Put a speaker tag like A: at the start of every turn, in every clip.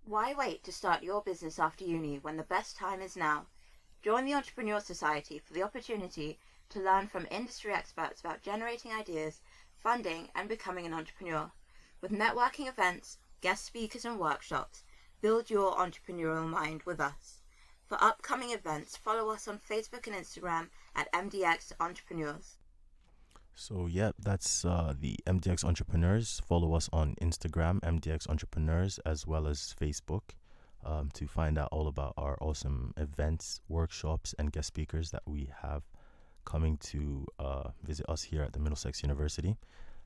A: Why wait to start your business after uni when the best time is now? Join the Entrepreneur Society for the opportunity to learn from industry experts about generating ideas, funding, and becoming an entrepreneur. With networking events, guest speakers, and workshops, build your entrepreneurial mind with us. For upcoming events, follow us on Facebook and Instagram at MDX Entrepreneurs.
B: So yeah, that's the MDX Entrepreneurs. Follow us on Instagram, MDX Entrepreneurs, as well as Facebook, to find out all about our awesome events, workshops, and guest speakers that we have coming to visit us here at the Middlesex University.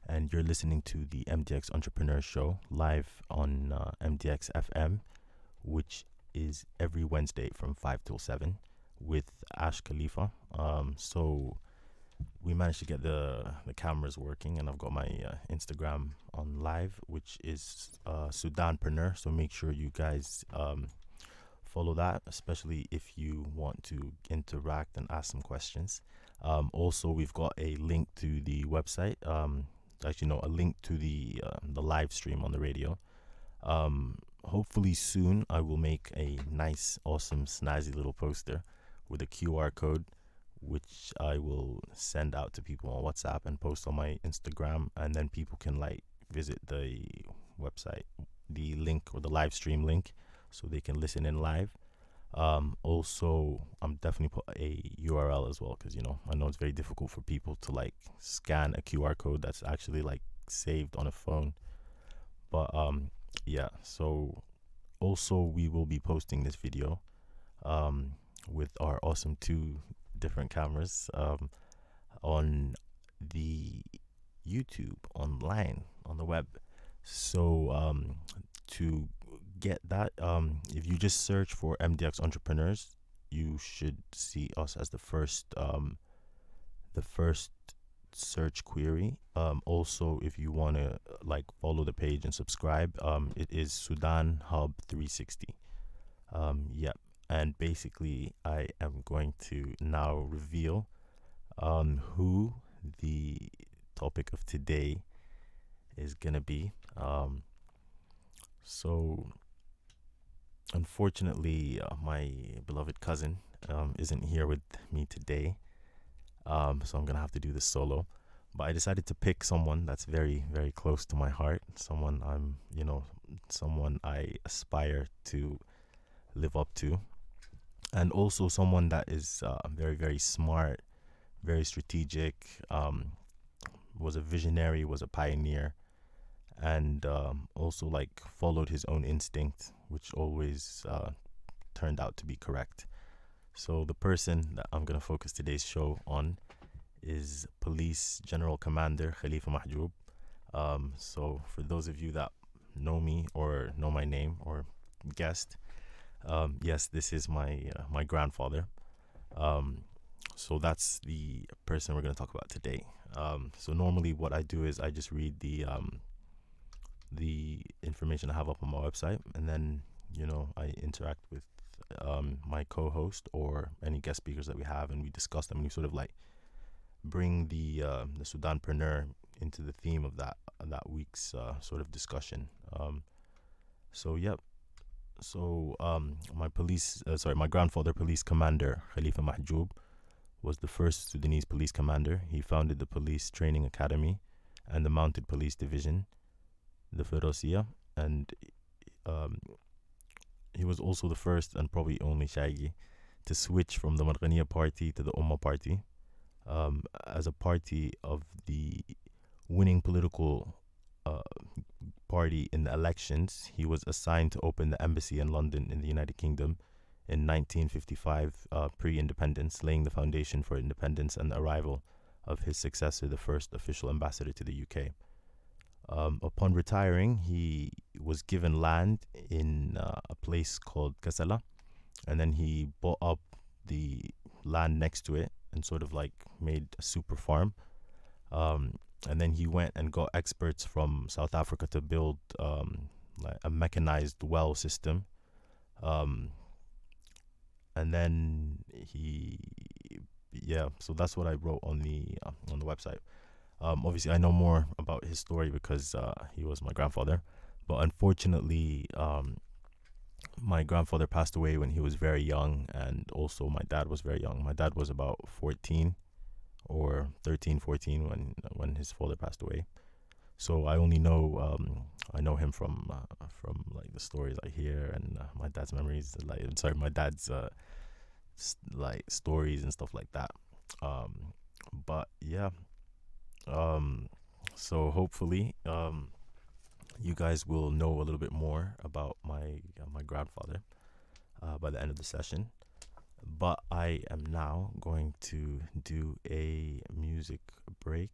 B: And you're listening to the MDX Entrepreneurs Show live on MDX FM, which is every Wednesday from 5 till 7 with Ash Khalifa. So we managed to get the cameras working, and I've got my Instagram on live, which is Sudanpreneur. So make sure you guys follow that, especially if you want to interact and ask some questions. Also, we've got a link to the website. A link to the live stream on the radio. Hopefully soon I will make a nice, awesome, snazzy little poster with a QR code, which I will send out to people on WhatsApp and post on my Instagram, and then people can visit the website, the link or the live stream link, so they can listen in live. Also, I'm definitely put a URL as well, because I know it's very difficult for people to scan a QR code that's actually saved on a phone. But yeah, so also we will be posting this video with our awesome two different cameras on the YouTube online on the web. So to get that, if you just search for MDX Entrepreneurs, you should see us as the first search query. Also, if you want to follow the page and subscribe, it is Sudan Hub 360. Yep. And basically, I am going to now reveal who the topic of today is going to be. So, unfortunately, my beloved cousin isn't here with me today. So I'm going to have to do this solo. But I decided to pick someone that's very, very close to my heart. Someone someone I aspire to live up to. And also someone that is very, very smart, very strategic, was a visionary, was a pioneer, and also followed his own instinct, which always turned out to be correct. So the person that I'm going to focus today's show on is Police General Commander Khalifa Mahgoub. So for those of you that know me or know my name or guessed, yes, this is my grandfather. So that's the person we're going to talk about today. So normally what I do is I just read the information I have up on my website, and then I interact with my co-host or any guest speakers that we have, and we discuss them, and we sort of bring the Sudanpreneur into the theme of that week's sort of discussion. So yep. So my grandfather, Police Comander Khalifa Mahgoub, was the first Sudanese police commander. He founded the Police Training Academy and the Mounted Police Division, the Ferocia, and he was also the first and probably only Shaigi to switch from the Marghaniya party to the Ummah party. As a party of the winning political party in the elections, he was assigned to open the embassy in London in the United Kingdom in 1955, pre-independence, laying the foundation for independence and the arrival of his successor, the first official ambassador to the UK. Upon retiring, he was given land in a place called Kasala, and then he bought up the land next to it and sort of made a super farm. And then he went and got experts from South Africa to build a mechanized well system. And then so that's what I wrote on the website. Obviously, I know more about his story because he was my grandfather. But unfortunately, my grandfather passed away when he was very young, and also my dad was very young. My dad was about 14 or 13, 14 when his father passed away. So I only know I know him from like the stories I hear, and my dad's memories. Like, I'm sorry, my dad's like stories and stuff like that. Um, but yeah, um, so hopefully you guys will know a little bit more about my grandfather by the end of the session. But I am now going to do a music break.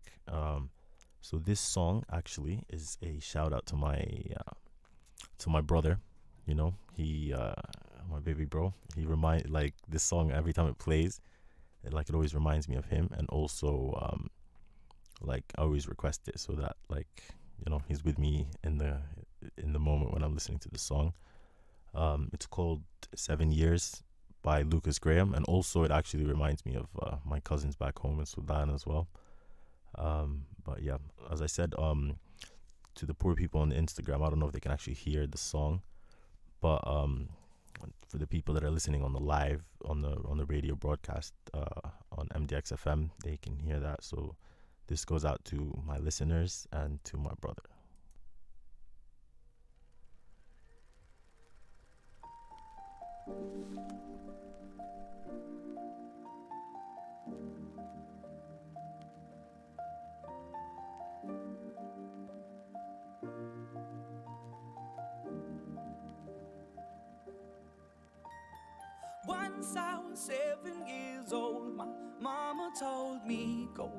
B: So this song actually is a shout out to my brother. You know, he my baby bro. He remind like this song every time it plays, it always reminds me of him, and also like I always request it so that like he's with me in the moment when I'm listening to the song. It's called 7 Years by Lucas Graham, and also it actually reminds me of my cousins back home in Sudan as well. But yeah, as I said, to the poor people on Instagram, I don't know if they can actually hear the song, but for the people that are listening on the live on the radio broadcast on MDX FM, they can hear that. So this goes out to my listeners and to my brother.
C: Once I was 7 years old, my mama told me, go